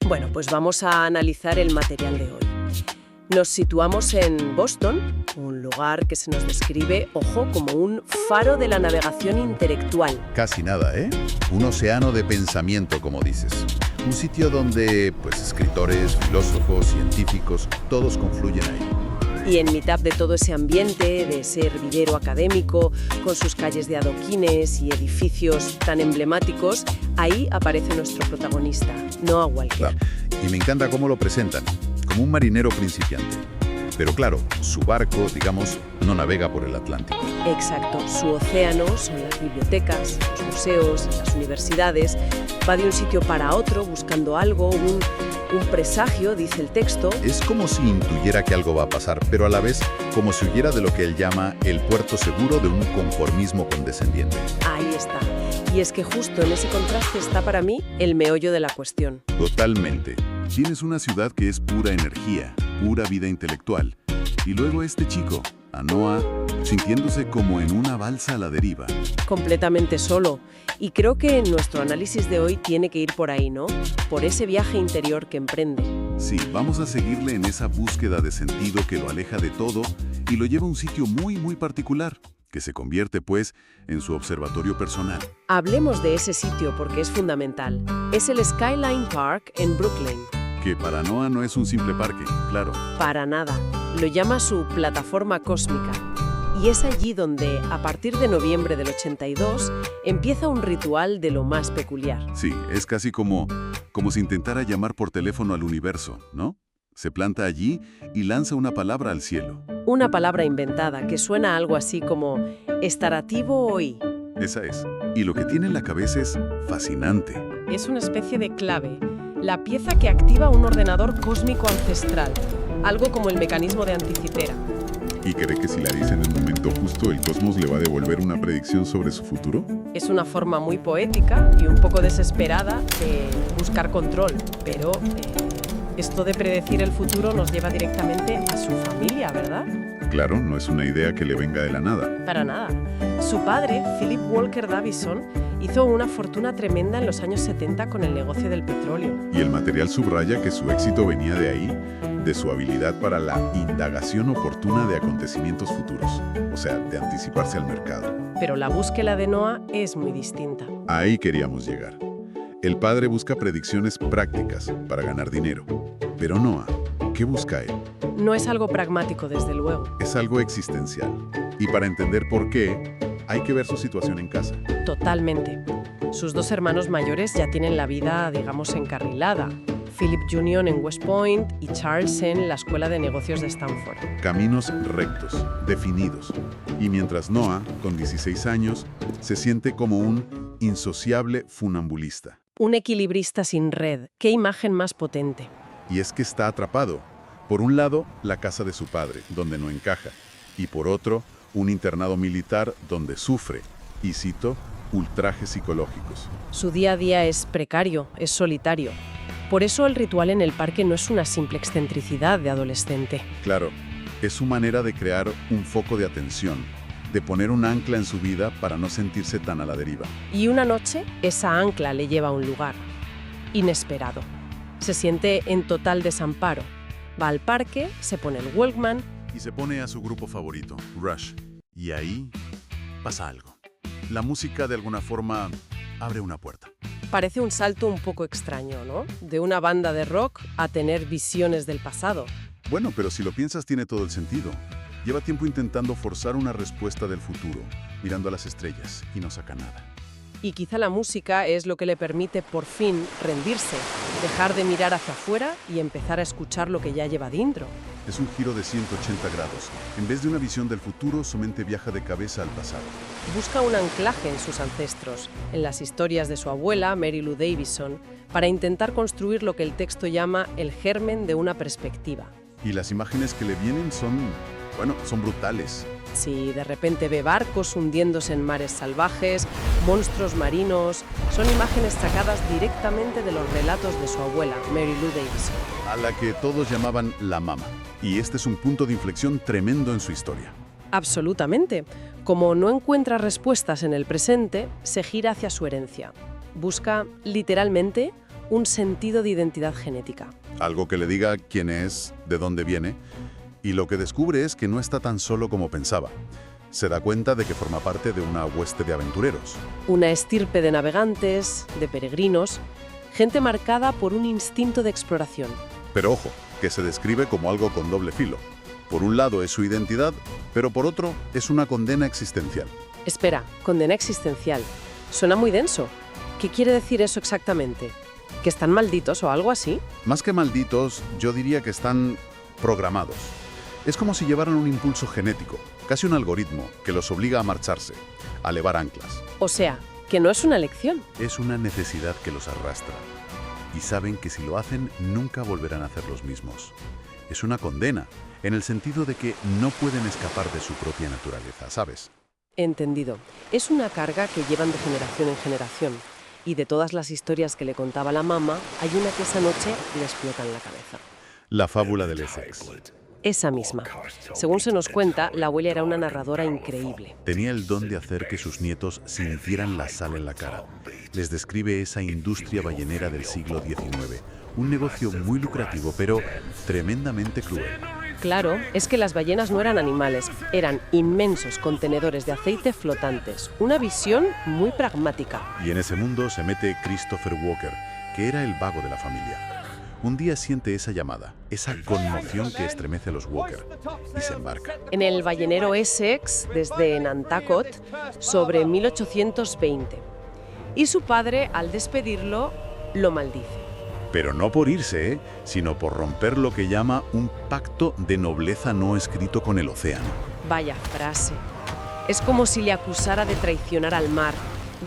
Bueno, pues vamos a analizar el material de hoy. Nos situamos en Boston, un lugar que se nos describe, ojo, como un faro de la navegación intelectual. Casi nada, ¿eh? Un océano de pensamiento, como dices. Un sitio donde, pues, escritores, filósofos, científicos, todos confluyen ahí. Y en mitad de todo ese ambiente, de ese hervidero académico, con sus calles de adoquines y edificios tan emblemáticos, ahí aparece nuestro protagonista, Noah Walker. Claro. Y me encanta cómo lo presentan, como un marinero principiante. Pero claro, su barco, digamos, no navega por el Atlántico. Exacto. Su océano son las bibliotecas, los museos, las universidades. Va de un sitio para otro buscando algo, un presagio, dice el texto. Es como si intuyera que algo va a pasar, pero a la vez como si huyera de lo que él llama el puerto seguro de un conformismo condescendiente. Ahí está. Y es que justo en ese contraste está para mí el meollo de la cuestión. Totalmente. Tienes una ciudad que es pura energía, pura vida intelectual. Y luego este chico, a Noah, sintiéndose como en una balsa a la deriva. Completamente solo. Y creo que nuestro análisis de hoy tiene que ir por ahí, ¿no? Por ese viaje interior que emprende. Sí, vamos a seguirle en esa búsqueda de sentido que lo aleja de todo y lo lleva a un sitio muy, muy particular, que se convierte, pues, en su observatorio personal. Hablemos de ese sitio porque es fundamental. Es el Skyline Park en Brooklyn. Que para Noah no es un simple parque, claro. Para nada. Lo llama su plataforma cósmica. Y es allí donde, a partir de noviembre del 82, empieza un ritual de lo más peculiar. Sí, es casi como si intentara llamar por teléfono al universo, ¿no? Se planta allí y lanza una palabra al cielo. Una palabra inventada que suena algo así como «estarativo hoy». Esa es. Y lo que tiene en la cabeza es fascinante. Es una especie de clave, la pieza que activa un ordenador cósmico ancestral, algo como el mecanismo de Anticitera. ¿Y cree que si la dice en el momento justo, el cosmos le va a devolver una predicción sobre su futuro? Es una forma muy poética y un poco desesperada de buscar control, pero esto de predecir el futuro nos lleva directamente a su familia, ¿verdad? Claro, no es una idea que le venga de la nada. Para nada. Su padre, Philip Walker Davison, hizo una fortuna tremenda en los años 70 con el negocio del petróleo. Y el material subraya que su éxito venía de ahí, de su habilidad para la indagación oportuna de acontecimientos futuros, o sea, de anticiparse al mercado. Pero la búsqueda de Noah es muy distinta. Ahí queríamos llegar. El padre busca predicciones prácticas para ganar dinero. Pero Noah, ¿qué busca él? No es algo pragmático, desde luego. Es algo existencial. Y para entender por qué, hay que ver su situación en casa. Totalmente. Sus dos hermanos mayores ya tienen la vida, digamos, encarrilada. Philip Jr. en West Point y Charles en la Escuela de Negocios de Stanford. Caminos rectos, definidos. Y mientras Noah, con 16 años, se siente como un insociable funambulista. Un equilibrista sin red. ¿Qué imagen más potente? Y es que está atrapado. Por un lado, la casa de su padre, donde no encaja. Y por otro, un internado militar donde sufre, y cito, ultrajes psicológicos. Su día a día es precario, es solitario. Por eso el ritual en el parque no es una simple excentricidad de adolescente. Claro, es su manera de crear un foco de atención, de poner un ancla en su vida para no sentirse tan a la deriva. Y una noche, esa ancla le lleva a un lugar inesperado. Se siente en total desamparo. Va al parque, se pone el Walkman y se pone a su grupo favorito, Rush. Y ahí pasa algo. La música, de alguna forma, abre una puerta. Parece un salto un poco extraño, ¿no? De una banda de rock a tener visiones del pasado. Bueno, pero si lo piensas tiene todo el sentido. Lleva tiempo intentando forzar una respuesta del futuro, mirando a las estrellas, y no saca nada. Y quizá la música es lo que le permite por fin rendirse, dejar de mirar hacia afuera y empezar a escuchar lo que ya lleva dentro. Es un giro de 180 grados. En vez de una visión del futuro, su mente viaja de cabeza al pasado. Busca un anclaje en sus ancestros, en las historias de su abuela, Mary Lou Davison, para intentar construir lo que el texto llama el germen de una perspectiva. Y las imágenes que le vienen son brutales. Si de repente ve barcos hundiéndose en mares salvajes, monstruos marinos, son imágenes sacadas directamente de los relatos de su abuela, Mary Lou Davison. A la que todos llamaban la Mama. Y este es un punto de inflexión tremendo en su historia. Absolutamente. Como no encuentra respuestas en el presente, se gira hacia su herencia. Busca, literalmente, un sentido de identidad genética. Algo que le diga quién es, de dónde viene, y lo que descubre es que no está tan solo como pensaba. Se da cuenta de que forma parte de una hueste de aventureros. Una estirpe de navegantes, de peregrinos, gente marcada por un instinto de exploración. Pero ojo, que se describe como algo con doble filo. Por un lado es su identidad, pero por otro es una condena existencial. Espera, condena existencial. Suena muy denso. ¿Qué quiere decir eso exactamente? ¿Que están malditos o algo así? Más que malditos, yo diría que están programados. Es como si llevaran un impulso genético, casi un algoritmo, que los obliga a marcharse, a levar anclas. O sea, que no es una elección. Es una necesidad que los arrastra. Y saben que si lo hacen, nunca volverán a hacer los mismos. Es una condena, en el sentido de que no pueden escapar de su propia naturaleza, ¿sabes? Entendido. Es una carga que llevan de generación en generación. Y de todas las historias que le contaba la mamá, hay una que esa noche le explota en la cabeza. La fábula del Essex. Esa misma. Según se nos cuenta, la abuela era una narradora increíble. Tenía el don de hacer que sus nietos sintieran la sal en la cara. Les describe esa industria ballenera del siglo XIX. Un negocio muy lucrativo, pero tremendamente cruel. Claro, es que las ballenas no eran animales, eran inmensos contenedores de aceite flotantes. Una visión muy pragmática. Y en ese mundo se mete Christopher Walker, que era el vago de la familia. Un día siente esa llamada, esa conmoción que estremece a los Walker, y se embarca. En el ballenero Essex, desde Nantucket, sobre 1820. Y su padre, al despedirlo, lo maldice. Pero no por irse, sino por romper lo que llama un pacto de nobleza no escrito con el océano. Vaya frase. Es como si le acusara de traicionar al mar,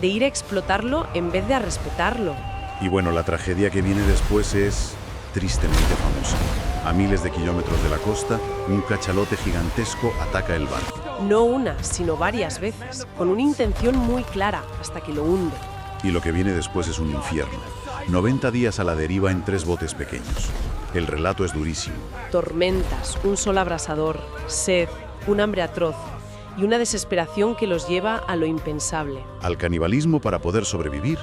de ir a explotarlo en vez de a respetarlo. Y bueno, la tragedia que viene después es tristemente famosa. A miles de kilómetros de la costa, un cachalote gigantesco ataca el barco. No una, sino varias veces, con una intención muy clara, hasta que lo hunde. Y lo que viene después es un infierno. 90 días a la deriva en 3 botes pequeños. El relato es durísimo. Tormentas, un sol abrasador, sed, un hambre atroz y una desesperación que los lleva a lo impensable. Al canibalismo para poder sobrevivir.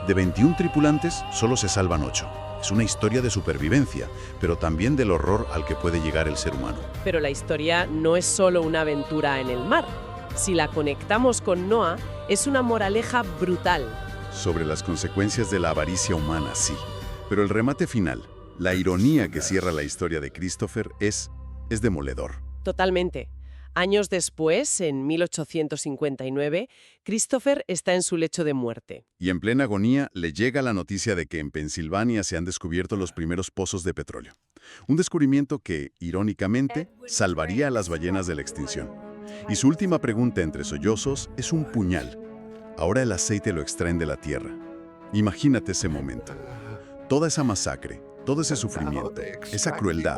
De 21 tripulantes, solo se salvan 8. Es una historia de supervivencia, pero también del horror al que puede llegar el ser humano. Pero la historia no es solo una aventura en el mar. Si la conectamos con Noah, es una moraleja brutal. Sobre las consecuencias de la avaricia humana, sí. Pero el remate final, la ironía que cierra la historia de Christopher es demoledor. Totalmente. Años después, en 1859, Christopher está en su lecho de muerte. Y en plena agonía le llega la noticia de que en Pensilvania se han descubierto los primeros pozos de petróleo. Un descubrimiento que, irónicamente, salvaría a las ballenas de la extinción. Y su última pregunta entre sollozos es un puñal. Ahora el aceite lo extraen de la tierra. Imagínate ese momento. Toda esa masacre, todo ese sufrimiento, esa crueldad,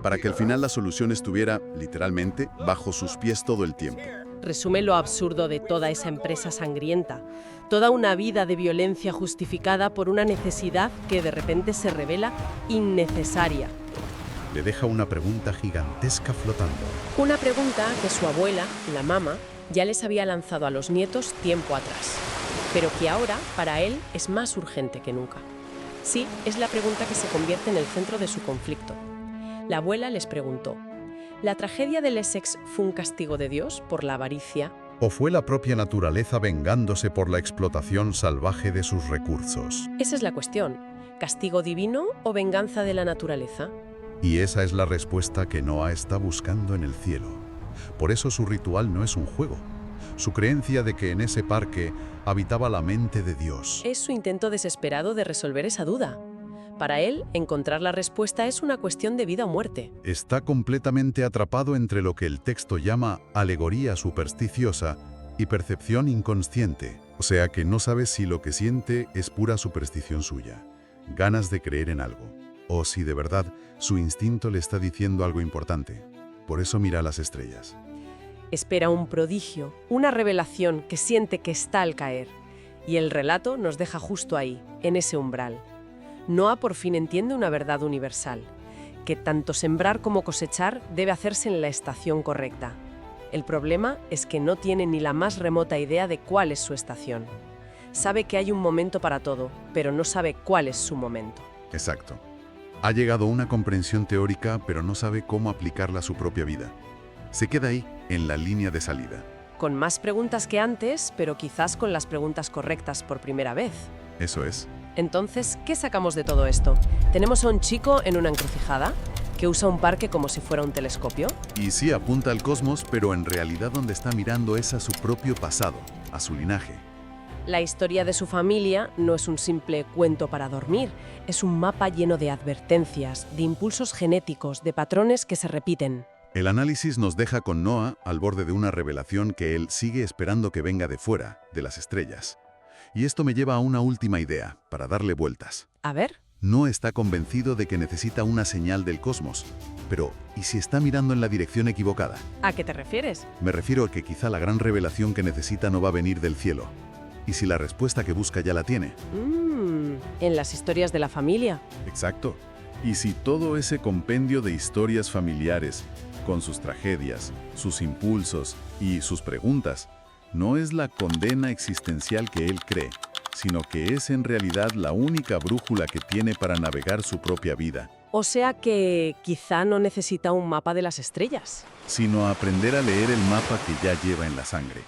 para que al final la solución estuviera, literalmente, bajo sus pies todo el tiempo. Resume lo absurdo de toda esa empresa sangrienta. Toda una vida de violencia justificada por una necesidad que de repente se revela innecesaria. Le deja una pregunta gigantesca flotando. Una pregunta que su abuela, la mamá, ya les había lanzado a los nietos tiempo atrás, pero que ahora, para él, es más urgente que nunca. Sí, es la pregunta que se convierte en el centro de su conflicto. La abuela les preguntó, ¿la tragedia del Essex fue un castigo de Dios por la avaricia? ¿O fue la propia naturaleza vengándose por la explotación salvaje de sus recursos? Esa es la cuestión. ¿Castigo divino o venganza de la naturaleza? Y esa es la respuesta que Noah está buscando en el cielo. Por eso su ritual no es un juego. Su creencia de que en ese parque habitaba la mente de Dios. Es su intento desesperado de resolver esa duda. Para él, encontrar la respuesta es una cuestión de vida o muerte. Está completamente atrapado entre lo que el texto llama alegoría supersticiosa y percepción inconsciente. O sea que no sabe si lo que siente es pura superstición suya, ganas de creer en algo, o si de verdad su instinto le está diciendo algo importante. Por eso mira a las estrellas. Espera un prodigio, una revelación que siente que está al caer. Y el relato nos deja justo ahí, en ese umbral. Noah por fin entiende una verdad universal, que tanto sembrar como cosechar debe hacerse en la estación correcta. El problema es que no tiene ni la más remota idea de cuál es su estación. Sabe que hay un momento para todo, pero no sabe cuál es su momento. Exacto. Ha llegado a una comprensión teórica, pero no sabe cómo aplicarla a su propia vida. Se queda ahí, en la línea de salida. Con más preguntas que antes, pero quizás con las preguntas correctas por primera vez. Eso es. Entonces, ¿qué sacamos de todo esto? Tenemos a un chico en una encrucijada que usa un parque como si fuera un telescopio. Y sí apunta al cosmos, pero en realidad donde está mirando es a su propio pasado, a su linaje. La historia de su familia no es un simple cuento para dormir, es un mapa lleno de advertencias, de impulsos genéticos, de patrones que se repiten. El análisis nos deja con Noah al borde de una revelación que él sigue esperando que venga de fuera, de las estrellas. Y esto me lleva a una última idea, para darle vueltas. A ver. No está convencido de que necesita una señal del cosmos. Pero, ¿y si está mirando en la dirección equivocada? ¿A qué te refieres? Me refiero a que quizá la gran revelación que necesita no va a venir del cielo. ¿Y si la respuesta que busca ya la tiene? En las historias de la familia. Exacto. ¿Y si todo ese compendio de historias familiares, con sus tragedias, sus impulsos y sus preguntas, no es la condena existencial que él cree, sino que es en realidad la única brújula que tiene para navegar su propia vida? O sea que quizá no necesita un mapa de las estrellas. Sino aprender a leer el mapa que ya lleva en la sangre.